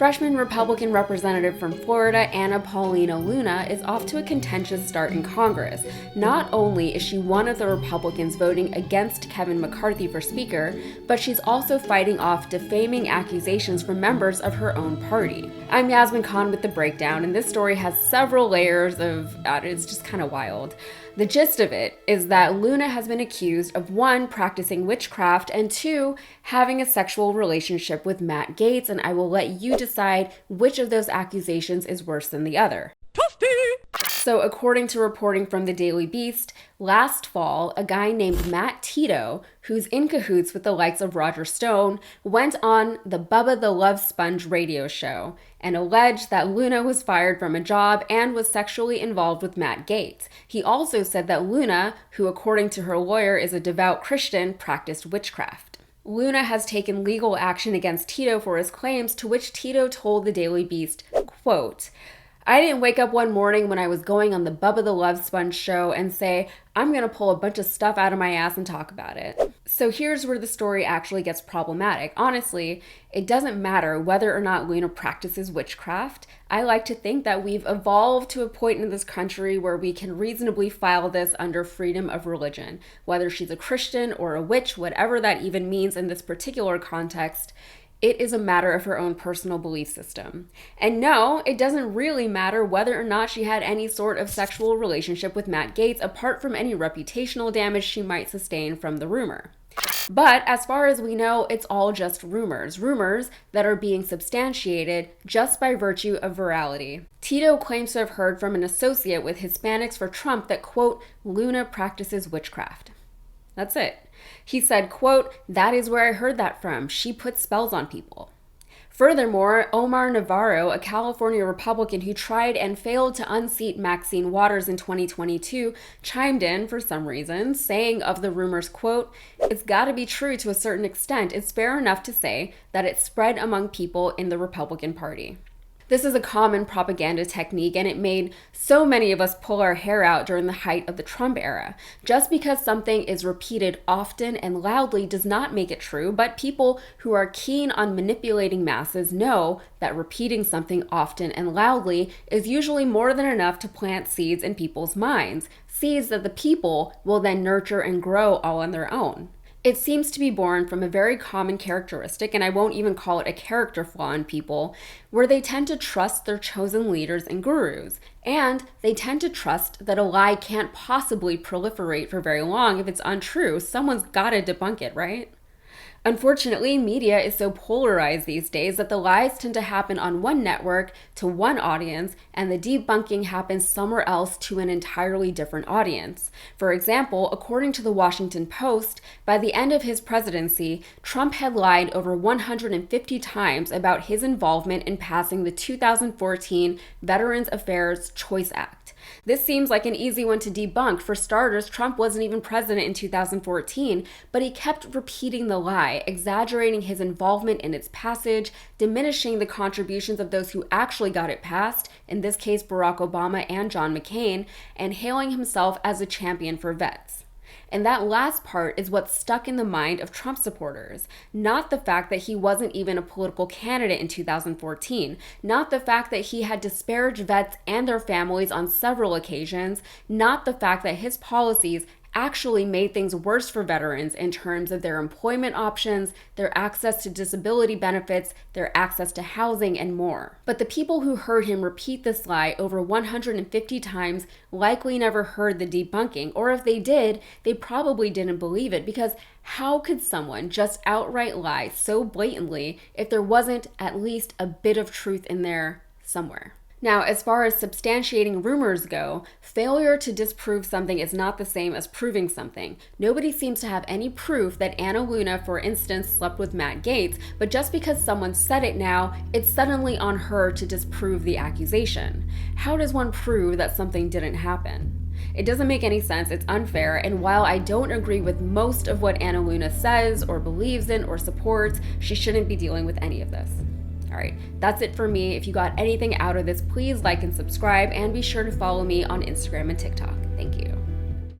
Freshman Republican representative from Florida, Anna Paulina Luna, is off to a contentious start in Congress. Not only is she one of the Republicans voting against Kevin McCarthy for Speaker, but she's also fighting off defaming accusations from members of her own party. I'm Yasmin Khan with The Breakdown, and this story has several layers of, it's just kind of wild. The gist of it is that Luna has been accused of 1, practicing witchcraft, and 2, having a sexual relationship with Matt Gaetz, and I will let you decide which of those accusations is worse than the other. Toasty! So according to reporting from the Daily Beast, last fall, a guy named Matt Tito, who's in cahoots with the likes of Roger Stone, went on the Bubba The Love Sponge radio show and alleged that Luna was fired from a job and was sexually involved with Matt Gaetz. He also said that Luna, who according to her lawyer is a devout Christian, practiced witchcraft. Luna has taken legal action against Tito for his claims, to which Tito told the Daily Beast, quote, "I didn't wake up one morning when I was going on the Bubba the Love Sponge show and say, I'm going to pull a bunch of stuff out of my ass and talk about it." So here's where the story actually gets problematic. Honestly, it doesn't matter whether or not Luna practices witchcraft. I like to think that we've evolved to a point in this country where we can reasonably file this under freedom of religion. Whether she's a Christian or a witch, whatever that even means in this particular context, it is a matter of her own personal belief system. And no, it doesn't really matter whether or not she had any sort of sexual relationship with Matt Gaetz, apart from any reputational damage she might sustain from the rumor. But as far as we know, it's all just rumors that are being substantiated just by virtue of virality. Tito claims to have heard from an associate with Hispanics for Trump that, quote, Luna practices witchcraft. That's it. He said, quote, "That is where I heard that from. She puts spells on people." Furthermore, Omar Navarro, a California Republican who tried and failed to unseat Maxine Waters in 2022, chimed in for some reason, saying of the rumors, quote, "It's got to be true to a certain extent. It's fair enough to say that it's spread among people in the Republican Party." This is a common propaganda technique, and it made so many of us pull our hair out during the height of the Trump era. Just because something is repeated often and loudly does not make it true, but people who are keen on manipulating masses know that repeating something often and loudly is usually more than enough to plant seeds in people's minds, seeds that the people will then nurture and grow all on their own. It seems to be born from a very common characteristic, and I won't even call it a character flaw in people, where they tend to trust their chosen leaders and gurus. And they tend to trust that a lie can't possibly proliferate for very long if it's untrue. Someone's gotta debunk it, right? Unfortunately, media is so polarized these days that the lies tend to happen on one network to one audience, and the debunking happens somewhere else to an entirely different audience. For example, according to the Washington Post, by the end of his presidency, Trump had lied over 150 times about his involvement in passing the 2014 Veterans Affairs Choice Act. This seems like an easy one to debunk. For starters, Trump wasn't even president in 2014, but he kept repeating the lie, exaggerating his involvement in its passage, diminishing the contributions of those who actually got it passed, in this case Barack Obama and John McCain, and hailing himself as a champion for vets. And that last part is what's stuck in the mind of Trump supporters. Not the fact that he wasn't even a political candidate in 2014. Not the fact that he had disparaged vets and their families on several occasions. Not the fact that his policies actually made things worse for veterans in terms of their employment options, their access to disability benefits, their access to housing, and more. But the people who heard him repeat this lie over 150 times likely never heard the debunking, or if they did, they probably didn't believe it, because how could someone just outright lie so blatantly if there wasn't at least a bit of truth in there somewhere? Now, as far as substantiating rumors go, failure to disprove something is not the same as proving something. Nobody seems to have any proof that Anna Luna, for instance, slept with Matt Gaetz, but just because someone said it now, it's suddenly on her to disprove the accusation. How does one prove that something didn't happen? It doesn't make any sense, it's unfair, and while I don't agree with most of what Anna Luna says or believes in or supports, she shouldn't be dealing with any of this. All right, that's it for me. If you got anything out of this, please like and subscribe, and be sure to follow me on Instagram and TikTok. Thank you.